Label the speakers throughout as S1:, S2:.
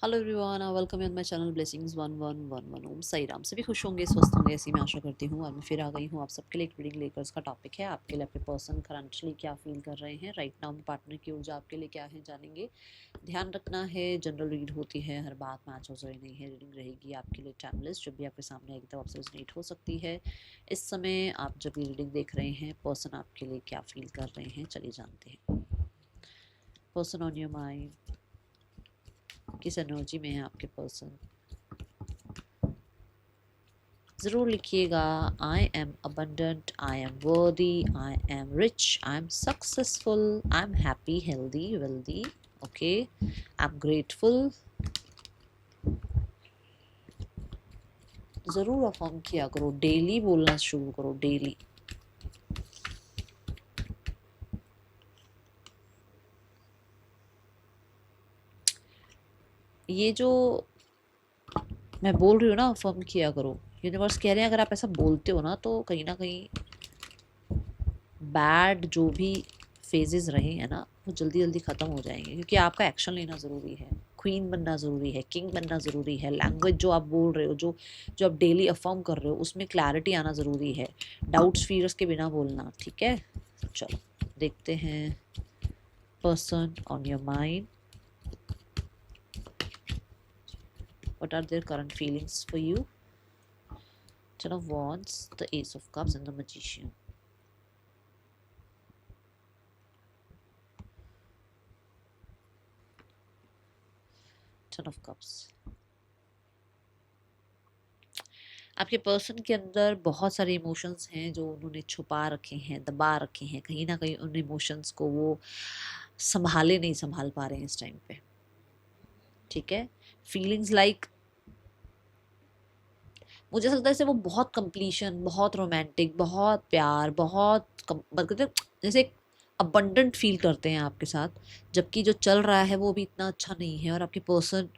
S1: Hello everyone, welcome on my channel blessings 1111 ओम साई राम। सभी खुश होंगे, स्वस्थ होंगे, ऐसी मैं आशा करती हूँ। और मैं फिर आ गई हूँ आप सबके लिए एक रीडिंग लेकर। इसका टॉपिक है आपके लिए आपके पर्सन करंटली क्या फील कर रहे हैं राइट नाउ में, पार्टनर की ऊर्जा आपके लिए क्या है जानेंगे। ध्यान रखना है, जनरल रीड होती है, हर बात मैच हो जाए नहीं है। रीडिंग रहेगी आपके लिए टाइमलेस, जब भी आपके सामने आएगी तब आपसे रिजोनेट हो सकती है। इस समय आप जब भी रीडिंग देख रहे हैं, पर्सन आपके लिए क्या फील कर रहे हैं, चलिए जानते हैं। पर्सन ऑन योर माइंड, किस एनर्जी में है आपके पर्सन, ज़रूर लिखिएगा। I am abundant, I am वर्दी, I am rich, I am successful, I am happy, healthy, wealthy, okay, I am grateful. ज़रूर अफर्म किया करो, डेली बोलना शुरू करो, डेली। ये जो मैं बोल रही हूँ ना, अफर्म किया करो। यूनिवर्स कह रहे हैं अगर आप ऐसा बोलते हो ना कहीं बैड जो भी फेजेस रहे हैं ना, वो जल्दी जल्दी ख़त्म हो जाएंगे, क्योंकि आपका एक्शन लेना ज़रूरी है। क्वीन बनना ज़रूरी है, किंग बनना ज़रूरी है। लैंग्वेज जो आप बोल रहे हो, जो जो आप डेली अफर्म कर रहे हो, उसमें क्लैरिटी आना ज़रूरी है। डाउट्स फीयर्स के बिना बोलना, ठीक है। चलो देखते हैं person on your mind, what are their current feelings for you. Ten of wands, the ace of cups and the magician. Ten of cups, आपके पर्सन के अंदर बहुत सारे इमोशंस हैं जो उन्होंने छुपा रखे हैं, दबा रखे हैं। कहीं ना कहीं उन इमोशंस को वो नहीं संभाल पा रहे हैं इस टाइम पे, ठीक है। फीलिंग्स लाइक, मुझे ऐसा लगता है जैसे वो बहुत कंप्लीशन, बहुत रोमांटिक, बहुत प्यार, जैसे अबंडेंट फील करते हैं आपके साथ, जबकि जो चल रहा है वो भी इतना अच्छा नहीं है। और आपके पर्सन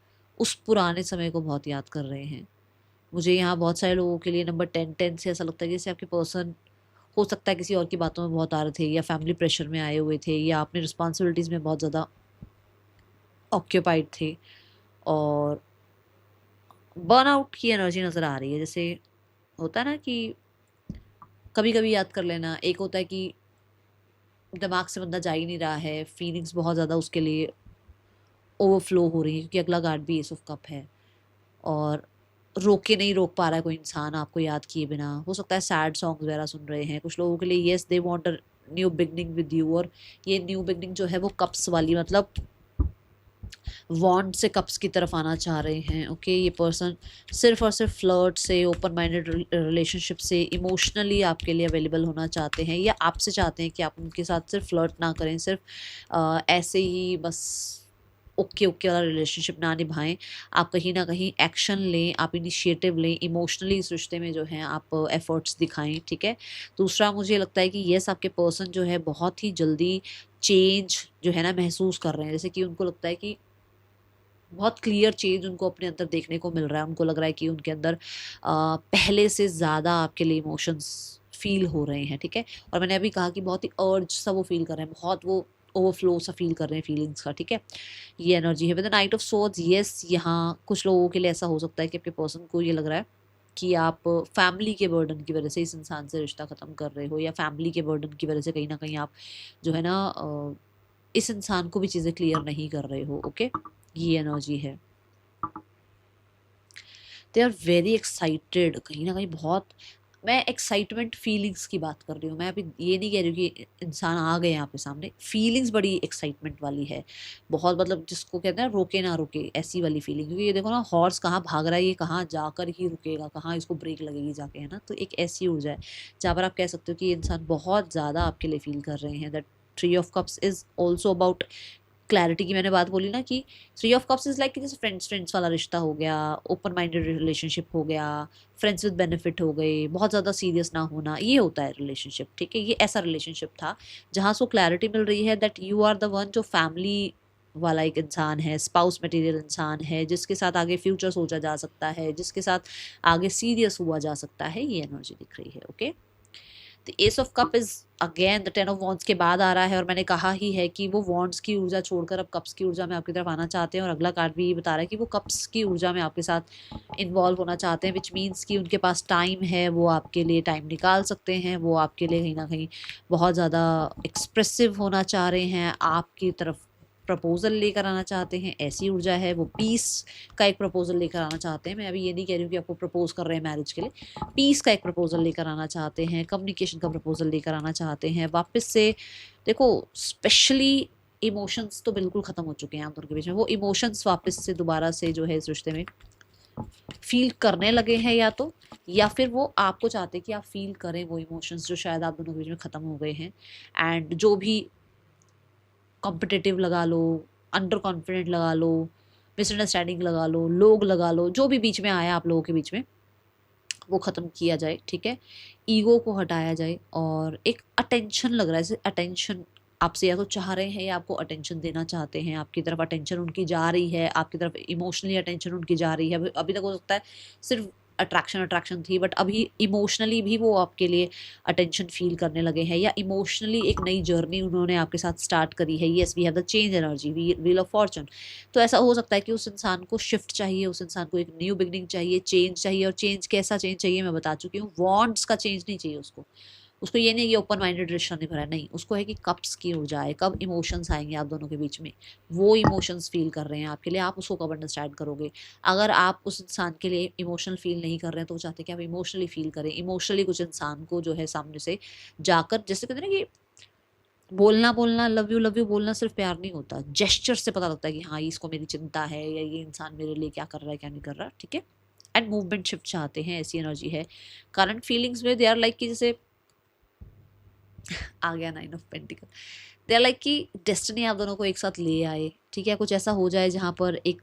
S1: उस पुराने समय को बहुत याद कर रहे हैं। मुझे यहाँ बहुत सारे लोगों के लिए नंबर 10 से ऐसा लगता है जैसे आपके पर्सन हो सकता है किसी और की बातों में बहुत आ रहे थे, या फैमिली प्रेशर में आए हुए थे, या अपनी रिस्पॉन्सिबिलिटीज़ में बहुत ज़्यादा ऑक्यूपाइड थे, और बर्नआउट की एनर्जी नज़र आ रही है। जैसे होता है ना कि कभी कभी याद कर लेना, एक होता है कि दिमाग से बंदा जा ही नहीं रहा है, फीलिंग्स बहुत ज़्यादा उसके लिए ओवरफ्लो हो रही है, क्योंकि अगला कार्ड भी एस ऑफ कप है, और रोक पा रहा है कोई इंसान आपको याद किए बिना। हो सकता है सैड सॉन्ग वगैरह सुन रहे हैं कुछ लोगों के लिए। Yes, they want a new beginning with you, और ये न्यू बिगनिंग जो है वो कप्स वाली, मतलब वॉन्ड से कप्स की तरफ आना चाह रहे हैं। ओके, ये पर्सन सिर्फ और सिर्फ फ्लर्ट से, ओपन माइंडेड रिलेशनशिप से इमोशनली आपके लिए अवेलेबल होना चाहते हैं, या आपसे चाहते हैं कि आप उनके साथ सिर्फ फ्लर्ट ना करें, सिर्फ ऐसे ही बस ओके ओके वाला रिलेशनशिप ना निभाएं। आप कहीं ना कहीं एक्शन लें, आप इनिशिएटिव लें, इमोशनली इस रिश्ते में जो है आप एफर्ट्स दिखाएं, ठीक है। दूसरा, मुझे लगता है कि येस, आपके पर्सन जो है बहुत ही जल्दी चेंज जो है ना महसूस कर रहे हैं। जैसे कि उनको लगता है कि बहुत क्लियर चेंज उनको अपने अंदर देखने को मिल रहा है। उनको लग रहा है कि उनके अंदर पहले से ज़्यादा आपके लिए इमोशंस फील हो रहे हैं, ठीक है। और मैंने अभी कहा कि बहुत ही अर्ज सा वो फील कर रहे हैं, बहुत वो ओवरफ्लो सा फील कर रहे हैं फीलिंग्स का, ठीक है। ये एनर्जी है with the night of swords. Yes, यहाँ कुछ लोगों के लिए ऐसा हो सकता है कि आपके पर्सन को ये लग रहा है कि आप फैमिली के बर्डन की वजह से इस इंसान से रिश्ता ख़त्म कर रहे हो, या फैमिली के बर्डन की वजह से कहीं ना कहीं आप जो है ना इस इंसान को भी चीज़ें क्लियर नहीं कर रहे हो। ओके, ये एनर्जी है। दे आर वेरी एक्साइटेड, कहीं ना कहीं बहुत। मैं एक्साइटमेंट फीलिंग्स की बात कर रही हूँ, मैं अभी ये नहीं कह रही हूँ कि इंसान आ गए यहाँ पे सामने। फीलिंग्स बड़ी एक्साइटमेंट वाली है, बहुत, मतलब जिसको कहते हैं रोके ना रुके ऐसी वाली फीलिंग। क्योंकि ये देखो ना, हॉर्स कहाँ भाग रहा है, ये कहाँ जाकर ही रुकेगा, कहाँ इसको ब्रेक लगेगी जाके, है ना। तो एक ऐसी ऊर्जा है जहाँ पर आप कह सकते हो कि ये इंसान बहुत ज़्यादा आपके लिए फील कर रहे हैं। That three of cups is also about clarity की। मैंने बात बोली ना कि three of cups is like कि जैसे फ्रेंड्स फ्रेंड्स वाला रिश्ता हो गया, ओपन माइंडेड रिलेशनशिप हो गया, फ्रेंड्स विद बेनिफिट हो गए, बहुत ज़्यादा सीरियस ना होना, ये होता है रिलेशनशिप, ठीक है। ये ऐसा रिलेशनशिप था जहाँ से क्लैरिटी मिल रही है that you are the one, जो फैमिली वाला एक इंसान है, स्पाउस मटेरियल इंसान है, जिसके साथ आगे फ्यूचर सोचा जा सकता है, जिसके साथ आगे सीरियस हुआ जा सकता है। ये एनर्जी दिख रही है। Okay, the ace of cup is again the 10 of wands के बाद आ रहा है, और मैंने कहा ही है कि वो वॉन्ड्स की ऊर्जा छोड़कर अब कप्स की ऊर्जा में आपकी तरफ आना चाहते हैं। और अगला कार्ड भी ये बता रहा है कि वो कप्स की ऊर्जा में आपके साथ इन्वॉल्व होना चाहते हैं, विच मीन्स कि उनके पास टाइम है, वो आपके लिए टाइम निकाल सकते हैं, वो आपके लिए कहीं ना कहीं बहुत ज़्यादा एक्सप्रेसिव होना चाह रहे हैं, आपकी तरफ प्रपोजल लेकर आना चाहते हैं, ऐसी ऊर्जा है। वो पीस का एक प्रपोजल लेकर आना चाहते हैं। मैं अभी ये नहीं कह रही हूँ कि आपको प्रपोज कर रहे हैं मैरिज के लिए, पीस का एक प्रपोजल लेकर आना चाहते हैं, कम्युनिकेशन का प्रपोजल लेकर आना चाहते हैं वापस से। देखो स्पेशली इमोशंस तो बिल्कुल ख़त्म हो चुके हैं आप दोनों के बीच में, वो इमोशंस वापस से दोबारा से जो है इस रिश्ते में फील करने लगे हैं, या फिर वो आपको चाहते हैं कि आप फील करें वो इमोशंस जो शायद आप दोनों के बीच में ख़त्म हो गए हैं। एंड जो भी कॉम्पिटिटिव लगा लो, अंडर कॉन्फिडेंट लगा लो, मिसअंडरस्टैंडिंग लगा लो, लोग लगा लो, जो भी बीच में आया आप लोगों के बीच में, वो ख़त्म किया जाए, ठीक है। ईगो को हटाया जाए, और एक अटेंशन लग रहा है, जैसे अटेंशन आपसे या तो चाह रहे हैं या आपको अटेंशन देना चाहते हैं, आपकी तरफ अटेंशन उनकी जा रही है, आपकी तरफ इमोशनली अटेंशन उनकी जा रही है। अभी तक हो सकता है सिर्फ अट्रैक्शन थी, बट अभी इमोशनली भी वो आपके लिए अटेंशन फील करने लगे हैं, या इमोशनली एक नई जर्नी उन्होंने आपके साथ स्टार्ट करी है। Yes, we have the change energy, wheel of fortune. तो ऐसा हो सकता है कि उस इंसान को शिफ्ट चाहिए, उस इंसान को एक न्यू बिगनिंग चाहिए, चेंज चाहिए। और चेंज कैसा चेंज चाहिए मैं बता चुकी हूँ, वॉन्ट्स का चेंज नहीं चाहिए उसको ये नहीं कि ओपन माइंडेड रिश्ता निभा है, नहीं, उसको है कि कप्स की ऊर्जा है, कब इमोशंस आएंगे आप दोनों के बीच में, वो इमोशंस फील कर रहे हैं आपके लिए, आप उसको कब अंडरस्टैंड करोगे। अगर आप उस इंसान के लिए इमोशनल फील नहीं कर रहे हैं तो वो चाहते हैं कि आप इमोशनली फील करें, इमोशनली कुछ इंसान को जो है सामने से जाकर, जैसे कहते हैं ना कि बोलना लव यू बोलना सिर्फ प्यार नहीं होता, जेस्चर से पता लगता है कि हाँ इसको मेरी चिंता है, या ये इंसान मेरे लिए क्या कर रहा है क्या नहीं कर रहा, ठीक है। एंड मूवमेंट शिफ्ट चाहते हैं, ऐसी एनर्जी है। करंट फीलिंग्स में दे आर लाइक कि जैसे आ गया 9 of pentacle, they are like कि डेस्टिनी आप दोनों को एक साथ ले आए, ठीक है। कुछ ऐसा हो जाए जहाँ पर एक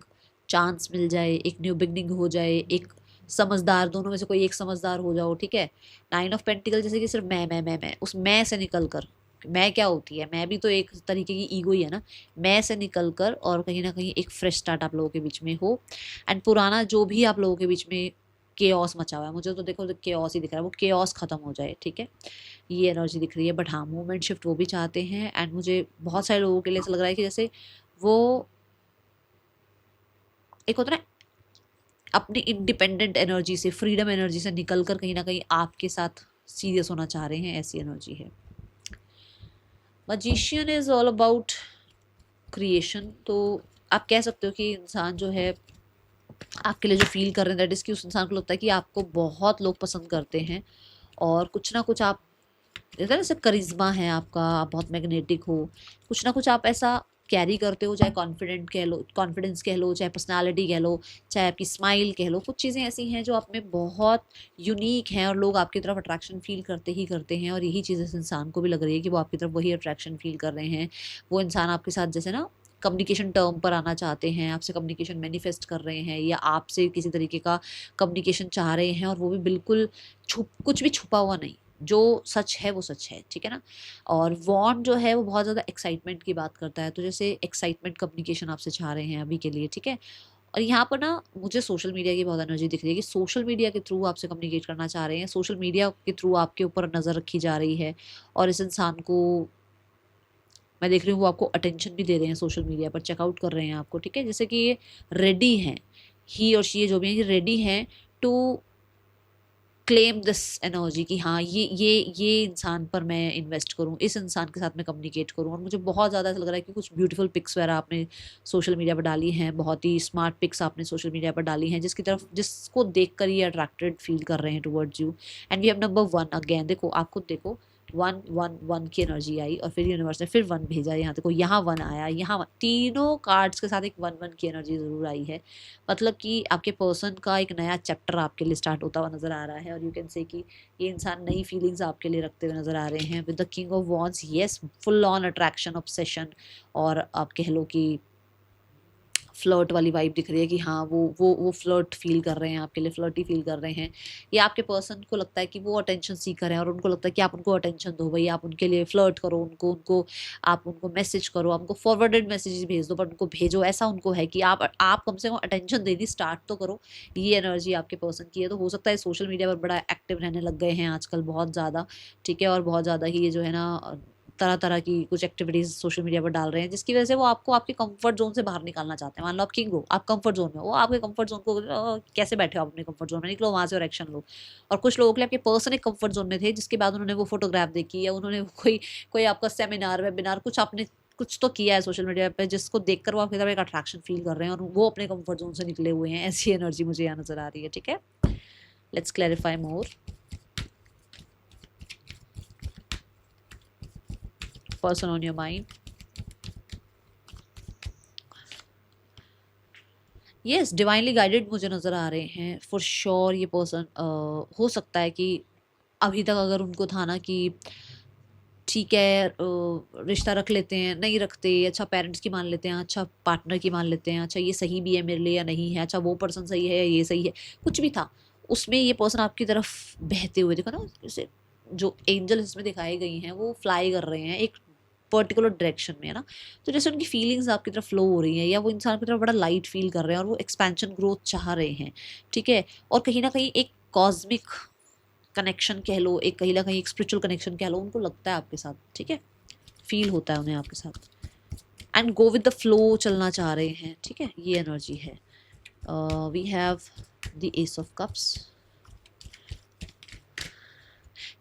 S1: चांस मिल जाए, एक न्यू बिगनिंग हो जाए, एक समझदार, दोनों में से कोई एक समझदार हो जाओ, ठीक है। 9 ऑफ पेंटिकल जैसे कि सिर्फ मैं उस मैं से निकल कर, मैं क्या होती है, मैं भी तो एक तरीके की ईगो ही है ना, मैं से निकल कर और कहीं ना कहीं एक फ्रेश स्टार्ट आप लोगों के बीच में हो। एंड पुराना जो भी आप लोगों के बीच में केओस मचा हुआ है, मुझे तो देखो केओस ही दिख रहा है, वो केओस खत्म हो जाए, ठीक है, ये एनर्जी दिख रही है। बट हाँ, मूवमेंट शिफ्ट वो भी चाहते हैं। एंड मुझे बहुत सारे लोगों के लिए ऐसा लग रहा है कि जैसे वो एक होता है ना, अपनी इंडिपेंडेंट एनर्जी से, फ्रीडम एनर्जी से निकल कर कहीं ना कहीं आपके साथ सीरियस होना चाह रहे हैं, ऐसी एनर्जी है। Magician is all about creation. तो आप कह सकते हो कि इंसान जो है आपके लिए जो फील कर रहे हैं, दैट इज़ कि उस इंसान को लगता है कि आपको बहुत लोग पसंद करते हैं, और कुछ ना कुछ आप जैसे करिश्मा है आपका, आप बहुत मैग्नेटिक हो, कुछ ना कुछ आप ऐसा कैरी करते हो, चाहे कॉन्फिडेंस कह लो, चाहे पर्सनालिटी कह लो, चाहे आपकी स्माइल कह लो, कुछ चीज़ें ऐसी हैं जो आप में बहुत यूनिक हैं, और लोग आपकी तरफ अट्रैक्शन फील करते ही करते हैं। और यही चीज़ इस इंसान को भी लग रही है कि वो आपकी तरफ वही अट्रैक्शन फील कर रहे हैं। वो इंसान आपके साथ जैसे ना कम्युनिकेशन टर्म पर आना चाहते हैं, आपसे कम्युनिकेशन मैनिफेस्ट कर रहे हैं, या आपसे किसी तरीके का कम्युनिकेशन चाह रहे हैं, और वो भी बिल्कुल कुछ भी छुपा हुआ नहीं, जो सच है वो सच है, ठीक है ना। और वॉन्ड जो है वो बहुत ज़्यादा एक्साइटमेंट की बात करता है, तो जैसे एक्साइटमेंट कम्युनिकेशन आपसे चाह रहे हैं अभी के लिए, ठीक है। और यहाँ पर ना मुझे सोशल मीडिया की बहुत एनर्जी दिख रही है कि सोशल मीडिया के थ्रू आपसे कम्युनिकेट करना चाह रहे हैं, सोशल मीडिया के थ्रू आपके ऊपर नज़र रखी जा रही है, और इस इंसान को मैं देख रही हूँ वो आपको अटेंशन भी दे रहे हैं, सोशल मीडिया पर चेकआउट कर रहे हैं आपको, ठीक है। जैसे कि ये रेडी हैं, ही और शी जो भी हैं, ये रेडी हैं टू क्लेम दिस एनर्जी कि हाँ ये इंसान पर मैं इन्वेस्ट करूँ, इस इंसान के साथ मैं कम्युनिकेट करूँ। और मुझे बहुत ज़्यादा ऐसा लग रहा है कि कुछ ब्यूटीफुल पिक्स वगैरह आपने सोशल मीडिया पर डाली हैं, बहुत ही स्मार्ट पिक्स आपने सोशल मीडिया पर डाली हैं, जिसको देख कर ये अट्रैक्टेड फील कर रहे हैं towards you. And we have number 1 again, देखो आप खुद देखो, 1 की एनर्जी आई, और फिर यूनिवर्स ने फिर 1 भेजा, यहाँ देखो यहाँ 1 आया, यहाँ 1, तीनों कार्ड्स के साथ एक 1 की एनर्जी ज़रूर आई है। मतलब कि आपके पर्सन का एक नया चैप्टर आपके लिए स्टार्ट होता हुआ नज़र आ रहा है, और यू कैन से कि ये इंसान नई फीलिंग्स आपके लिए रखते हुए नज़र आ रहे हैं with the king of wands. Yes, full on attraction, obsession, और आप कह लो कि फ्लर्ट वाली वाइब दिख रही है कि हाँ वो फ्लर्ट फील कर रहे हैं आपके लिए, फ्लर्टी फील कर रहे हैं। या आपके पर्सन को लगता है कि वो अटेंशन सीकर हैं और उनको लगता है कि आप उनको अटेंशन दो भाई, आप उनके लिए फ्लर्ट करो, उनको उनको आप उनको मैसेज करो, आप उनको फॉरवर्डेड मैसेजेस भेज दो, बट उनको भेजो ऐसा उनको है कि आप कम से कम अटेंशन देनी स्टार्ट तो करो। ये एनर्जी आपके पर्सन की है। तो हो सकता है सोशल मीडिया पर बड़ा एक्टिव रहने लग गए हैं आजकल बहुत ज़्यादा, ठीक है, और बहुत ज़्यादा ही ये जो है ना तरह तरह की कुछ एक्टिविटीज़ सोशल मीडिया पर डाल रहे हैं, जिसकी वजह से वो आपको आपके कंफर्ट जोन से बाहर निकालना चाहते हैं। मान लो आप किंग हो, आप कंफर्ट जोन में हो, वो आपके कंफर्ट जोन को कैसे बैठे हो आप अपने कंफर्ट जोन में, निकलो वहाँ से और एक्शन लो। और कुछ लोगों के लिए आपके पर्सन एक कंफर्ट जोन में थे, जिसके बाद उन्होंने वो फोटोग्राफ देखी या उन्होंने कोई कोई आपका सेमिनार वेबिनार कुछ आपने कुछ तो किया है सोशल मीडिया पे, जिसको देखकर वो आपकी तरफ एक अट्रैक्शन फील कर रहे हैं और वो अपने कंफर्ट जोन से निकले हुए हैं। ऐसी एनर्जी मुझे यहाँ नजर आ रही है, ठीक है। Let's clarify more. Person on your mind, yes, divinely guided मुझे नज़र आ रहे हैं फॉर श्योर। ये पर्सन हो सकता है कि अभी तक अगर उनको था ना कि ठीक है रिश्ता रख लेते हैं, नहीं रखते, अच्छा पेरेंट्स की मान लेते हैं, अच्छा पार्टनर की मान लेते हैं, अच्छा ये सही भी है मेरे लिए या नहीं है, अच्छा वो पर्सन सही है या ये सही है, कुछ भी था उसमें ये पर्सन आपकी तरफ बहते हुए देखो ना, जैसे जो एंजल इसमें दिखाई गई हैं वो फ्लाई कर रहे हैं एक पर्टिकुलर डायरेक्शन में, है ना। तो जैसे उनकी फीलिंग्स आपकी तरफ फ्लो हो रही हैं या वो इंसान की तरफ बड़ा लाइट फील कर रहे हैं और वो एक्सपेंशन ग्रोथ चाह रहे हैं, ठीक है। और कहीं ना कहीं एक कॉस्मिक कनेक्शन कह लो, एक कहीं ना कहीं एक स्पिरिचुअल कनेक्शन कह लो, उनको लगता है आपके साथ, ठीक है, फील होता है उन्हें आपके साथ, and go with the flow चलना चाह रहे हैं, ठीक है। ये एनर्जी है। We have the ace of cups,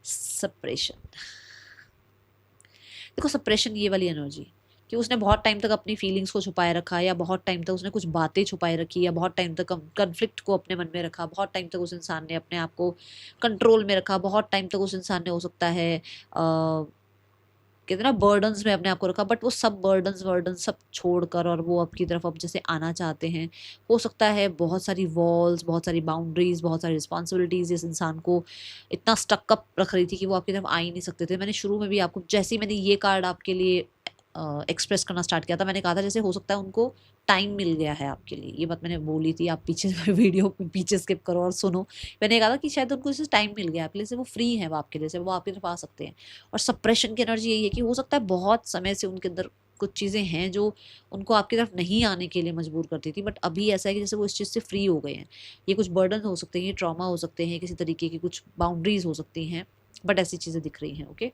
S1: suppression. देखो सप्रेशन ये वाली एनर्जी कि उसने बहुत टाइम तक अपनी फीलिंग्स को छुपाए रखा, या बहुत टाइम तक उसने कुछ बातें छुपाए रखी, या बहुत टाइम तक कन्फ्लिक्ट को अपने मन में रखा, बहुत टाइम तक उस इंसान ने अपने आप को कंट्रोल में रखा, बहुत टाइम तक उस इंसान ने हो सकता है कहते ना बर्डन्स में अपने आप को रखा, बट वो सब बर्डन सब छोड़कर और वो आपकी तरफ अब जैसे आना चाहते हैं। हो सकता है बहुत सारी वॉल्स, बहुत सारी बाउंड्रीज, बहुत सारी रिस्पॉन्सिबिलिटीज इस इंसान को इतना स्टकअप रख रही थी कि वो आपकी तरफ आ ही नहीं सकते थे। मैंने शुरू में भी आपको जैसे ही मैंने ये कार्ड आपके लिए एक्सप्रेस करना स्टार्ट किया था, मैंने कहा था जैसे हो सकता है उनको टाइम मिल गया है आपके लिए, ये बात मैंने बोली थी। आप पीछे वीडियो पीछे स्किप करो और सुनो। मैंने कहा था कि शायद उनको जैसे टाइम मिल गया आपके लिए, से वो फ्री है, वो आपके लिए से वो आपकी तरफ आ सकते हैं। और सप्रेशन की एनर्जी यही है कि हो सकता है बहुत समय से उनके अंदर कुछ चीज़ें हैं जो उनको आपकी तरफ नहीं आने के लिए मजबूर करती थी, बट अभी ऐसा है कि जैसे वो इस चीज़ से फ्री हो गए हैं। ये कुछ बर्डन हो सकते हैं, ये ट्रॉमा हो सकते हैं, किसी तरीके की कुछ बाउंड्रीज हो सकती हैं, बट ऐसी चीज़ें दिख रही हैं, ओके।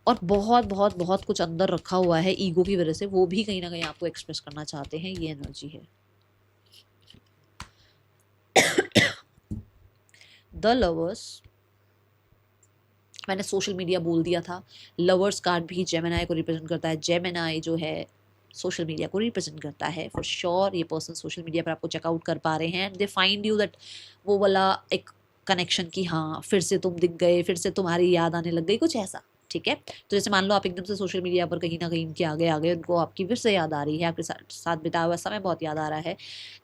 S1: और बहुत बहुत बहुत कुछ अंदर रखा हुआ है ईगो की वजह से, वो भी कहीं ना कहीं आपको एक्सप्रेस करना चाहते हैं। ये एनर्जी है। द लवर्स, मैंने सोशल मीडिया बोल दिया था। लवर्स कार्ड भी जेमिनाई को रिप्रेजेंट करता है। जेमिनाई जो है सोशल मीडिया को रिप्रेजेंट करता है फॉर श्योर। ये पर्सन सोशल मीडिया पर आपको चेकआउट कर पा रहे हैं, दे फाइंड यू दैट वो वाला एक कनेक्शन की हाँ फिर से तुम दिख गए, फिर से तुम्हारी याद आने लग गई, कुछ ऐसा, ठीक है। तो जैसे मान लो आप एकदम से सोशल मीडिया पर कहीं ना कहीं इनके आगे आ गए, उनको आपकी फिर से याद आ रही है, आपके साथ बिताया हुआ समय बहुत याद आ रहा है।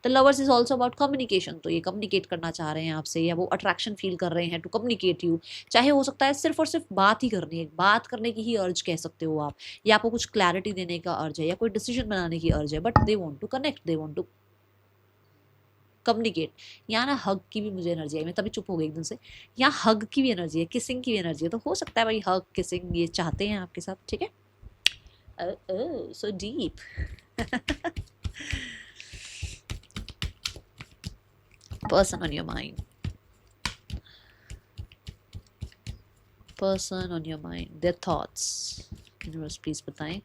S1: The lovers is also about communication, तो ये कम्युनिकेट करना चाह रहे हैं आपसे, या वो अट्रैक्शन फील कर रहे हैं टू कम्युनिकेट यू। चाहे हो सकता है सिर्फ और सिर्फ बात ही करनी है, बात करने की ही अर्ज कह सकते हो आप, या आपको कुछ क्लैरिटी देने का अर्ज है, या कोई डिसीजन बनाने की अर्ज है, but they want to connect, they want to communicate. यहाँ ना हग की भी मुझे एनर्जी आई, मैं तभी चुप हो गई एकदम से। यहाँ हग की भी एनर्जी है, किसिंग की भी एनर्जी है, तो हो सकता है भाई हग किसिंग ये चाहते हैं आपके साथ, ठीक है। So deep. Person on your mind, person on your mind, their thoughts, universe please बताएं।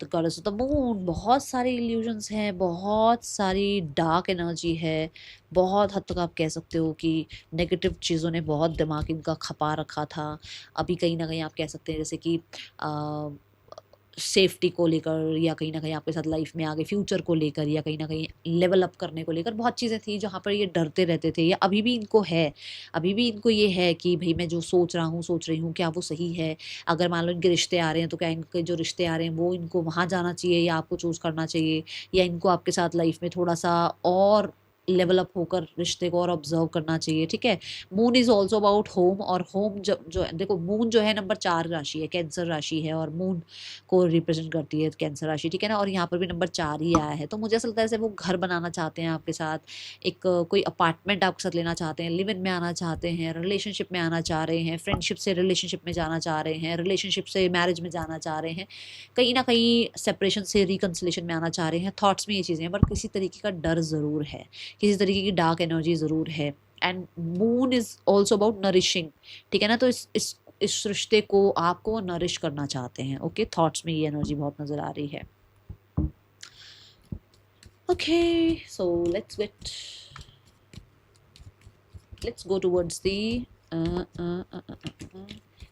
S1: तो गॉडेस ऑफ द मून, बहुत सारी इल्यूजन्स हैं, बहुत सारी डार्क एनर्जी है, बहुत हद तक आप कह सकते हो कि नेगेटिव चीज़ों ने बहुत दिमाग इनका खपा रखा था। अभी कहीं ना कहीं आप कह सकते हैं जैसे कि सेफ्टी को लेकर, या कहीं ना कहीं आपके साथ लाइफ में आगे फ्यूचर को लेकर, या कहीं ना कहीं लेवल अप करने को लेकर बहुत चीज़ें थी जहाँ पर ये डरते रहते थे, या अभी भी इनको है, अभी भी इनको ये है कि भाई मैं जो सोच रहा हूँ सोच रही हूँ क्या वो सही है। अगर मान लो इनके रिश्ते आ रहे हैं तो क्या इनके जो रिश्ते आ रहे हैं वो इनको वहाँ जाना चाहिए या आपको चूज़ करना चाहिए, या इनको आपके साथ लाइफ में थोड़ा सा और लेवल अप होकर रिश्ते को और ऑब्जर्व करना चाहिए, ठीक है। Moon is also about home, और होम जब जो देखो मून जो है नंबर 4 राशि है, कैंसर राशि है, और मून को रिप्रेजेंट करती है कैंसर राशि, ठीक है ना। और यहाँ पर भी नंबर 4 ही आया है, तो मुझे ऐसा लगता है जैसे वो घर बनाना चाहते हैं आपके साथ, एक कोई अपार्टमेंट आपके साथ लेना चाहते हैं, लिव इन में आना चाहते हैं, रिलेशनशिप में आना चाह रहे हैं, फ्रेंडशिप से रिलेशनशिप में जाना चाह रहे हैं, रिलेशनशिप से मैरिज में जाना चाह रहे हैं, कहीं ना कहीं सेपरेशन से रिकन्सिलेशन में आना चाह रहे हैं। थॉट्स में ये चीज़ें हैं, बट किसी तरीके का डर ज़रूर है, किसी तरीके की डार्क एनर्जी ज़रूर है। And moon is also about nourishing, ठीक है ना। तो इस रिश्ते को आपको नरिश करना चाहते हैं, ओके। थॉट्स में ये एनर्जी बहुत नज़र आ रही है। Okay, so let's go towards the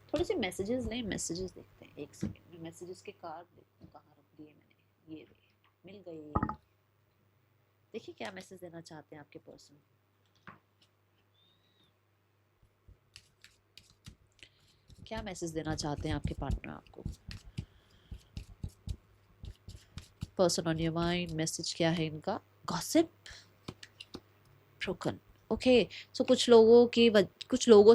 S1: थोड़े से मैसेजेस लें, मैसेजेस देखते हैं। एक सेकेंड में मैसेजेस के कार्ड देखते हैं कहाँ रख दिए मैंने, ये मिल गए। देखिए क्या मैसेज देना चाहते हैं आपके पर्सन। क्या मैसेज देना चाहते हैं आपके पार्टनर आपको। Person on your mind, message क्या है इनका। Gossip, broken, okay. सो कुछ लोगों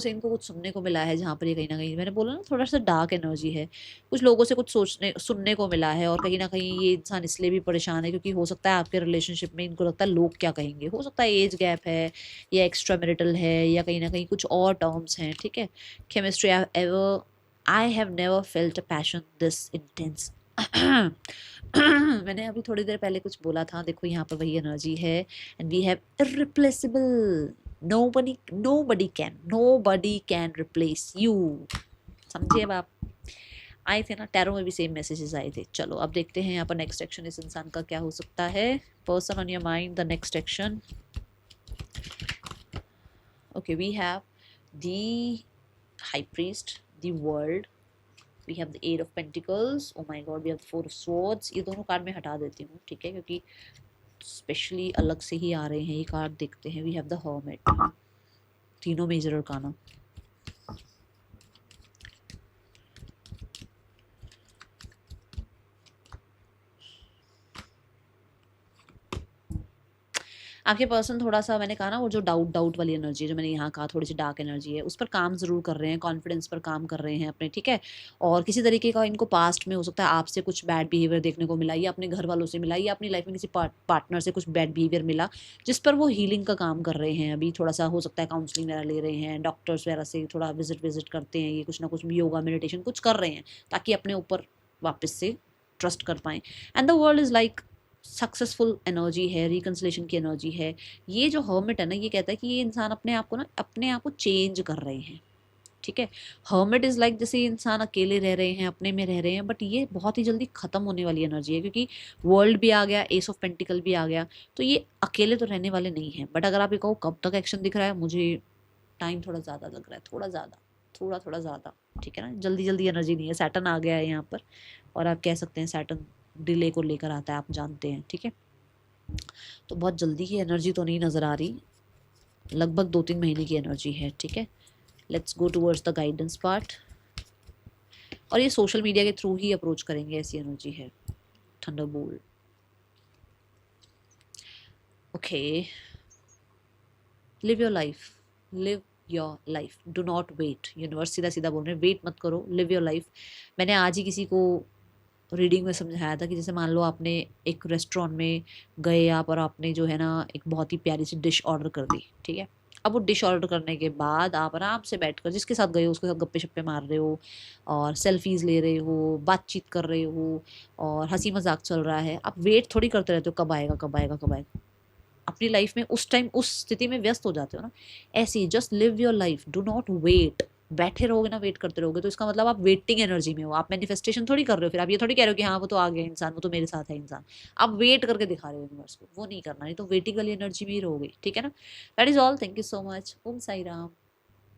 S1: से इनको कुछ सुनने को मिला है, जहाँ पर ये कहीं ना कहीं मैंने बोला ना थोड़ा सा डार्क एनर्जी है। कुछ लोगों से कुछ सुनने को मिला है, और कहीं ना कहीं ये इंसान इसलिए भी परेशान है क्योंकि हो सकता है आपके रिलेशनशिप में इनको लगता है लोग क्या कहेंगे। हो सकता है एज गैप है, या एक्स्ट्रा मैरिटल है, या कहीं ना कहीं कुछ और टर्म्स हैं, ठीक है। Chemistry, I have never felt a passion this intense. मैंने अभी थोड़ी देर पहले कुछ बोला था, देखो यहाँ पर वही एनर्जी है। And we have irreplaceable, nobody can replace you। समझिए अब आप। आए थे ना टैरो में भी सेम मैसेजेस आए थे। चलो अब देखते हैं यहाँ पर नेक्स्ट एक्शन इस इंसान का क्या हो सकता है। Person on your mind, the next action. Okay, we have the high priest, the world, we have the eight of pentacles, oh my god, we have the four of swords। ये दोनों card मैं हटा देती हूँ, ठीक है, क्योंकि specially अलग से ही आ रहे हैं ये कार्ड। देखते हैं, we have the hermit, तीनों मेजर अरकाना। आपके पर्सन थोड़ा सा, मैंने कहा ना वो जो डाउट वाली एनर्जी है, जो मैंने यहाँ कहा थोड़ी सी डार्क एनर्जी है, उस पर काम ज़रूर कर रहे हैं, कॉन्फिडेंस पर काम कर रहे हैं अपने, ठीक है। और किसी तरीके का इनको पास्ट में हो सकता है आपसे कुछ बैड बिहेवियर देखने को मिला, या अपने घर वालों से मिला, या अपनी लाइफ में किसी पार्टनर से कुछ बैड बिहेवियर मिला, जिस पर वो हीलिंग का काम कर रहे हैं। अभी थोड़ा सा हो सकता है काउंसलिंग वगैरह ले रहे हैं, डॉक्टर्स वगैरह से थोड़ा विजिट करते हैं, ये कुछ ना कुछ योगा मेडिटेशन कुछ कर रहे हैं, ताकि अपने ऊपर वापस से ट्रस्ट कर पाएँ। And the world is like successful energy है, रिकन्सिलेशन की एनर्जी है। ये जो हर्मिट है ना, ये कहता है कि ये इंसान अपने आप को चेंज कर रहे हैं, ठीक है। हर्मिट इज़ लाइक जैसे इंसान अकेले रह रहे हैं, अपने में रह रहे हैं, बट ये बहुत ही जल्दी ख़त्म होने वाली एनर्जी है, क्योंकि वर्ल्ड भी आ गया, एस ऑफ पेंटिकल भी आ गया, तो ये अकेले तो रहने वाले नहीं हैं। बट अगर आप ये कहो कब तक एक्शन दिख रहा है, मुझे टाइम थोड़ा ज़्यादा लग रहा है, थोड़ा ज़्यादा, ठीक है ना। जल्दी एनर्जी नहीं है। सैटर्न आ गया है यहाँ पर, और आप कह सकते हैं सैटर्न डिले को लेकर आता है, आप जानते हैं, ठीक है। तो बहुत जल्दी की एनर्जी तो नहीं नज़र आ रही, लगभग 2-3 महीने की एनर्जी है, ठीक है। Let's go towards the guidance part. और ये सोशल मीडिया के थ्रू ही अप्रोच करेंगे, ऐसी एनर्जी है। Thunderbolt, okay. Live your life, do not wait. Universe सीधा बोल रहे हैं, वेट मत करो, लिव योर लाइफ। मैंने आज ही किसी को रीडिंग में समझाया था कि जैसे मान लो आपने एक रेस्टोरेंट में गए आप, और आपने जो है ना एक बहुत ही प्यारी सी डिश ऑर्डर कर दी, ठीक है। अब वो डिश ऑर्डर करने के बाद आप आराम से बैठकर जिसके साथ गए हो उसके साथ गप्पे शप्पे मार रहे हो, और सेल्फीज़ ले रहे हो, बातचीत कर रहे हो, और हंसी मजाक चल रहा है। आप वेट थोड़ी करते रहते हो कब आएगा कब आएगा कब आएगा। अपनी लाइफ में उस टाइम उस स्थिति में व्यस्त हो जाते हो ना। ऐसे ही just live your life, do not wait. बैठे रहोगे ना, वेट करते रहोगे, तो इसका मतलब आप वेटिंग एनर्जी में हो, आप मैनिफेस्टेशन थोड़ी कर रहे हो। फिर आप ये थोड़ी कह रहे हो कि हाँ वो तो आ गया इंसान, वो तो मेरे साथ है इंसान। आप वेट करके दिखा रहे हो यूनिवर्स को, वो नहीं करना, नहीं तो वेटिंग वाली एनर्जी में ही रहोगे, ठीक है ना। That is all, thank you so much. Om Sai Ram.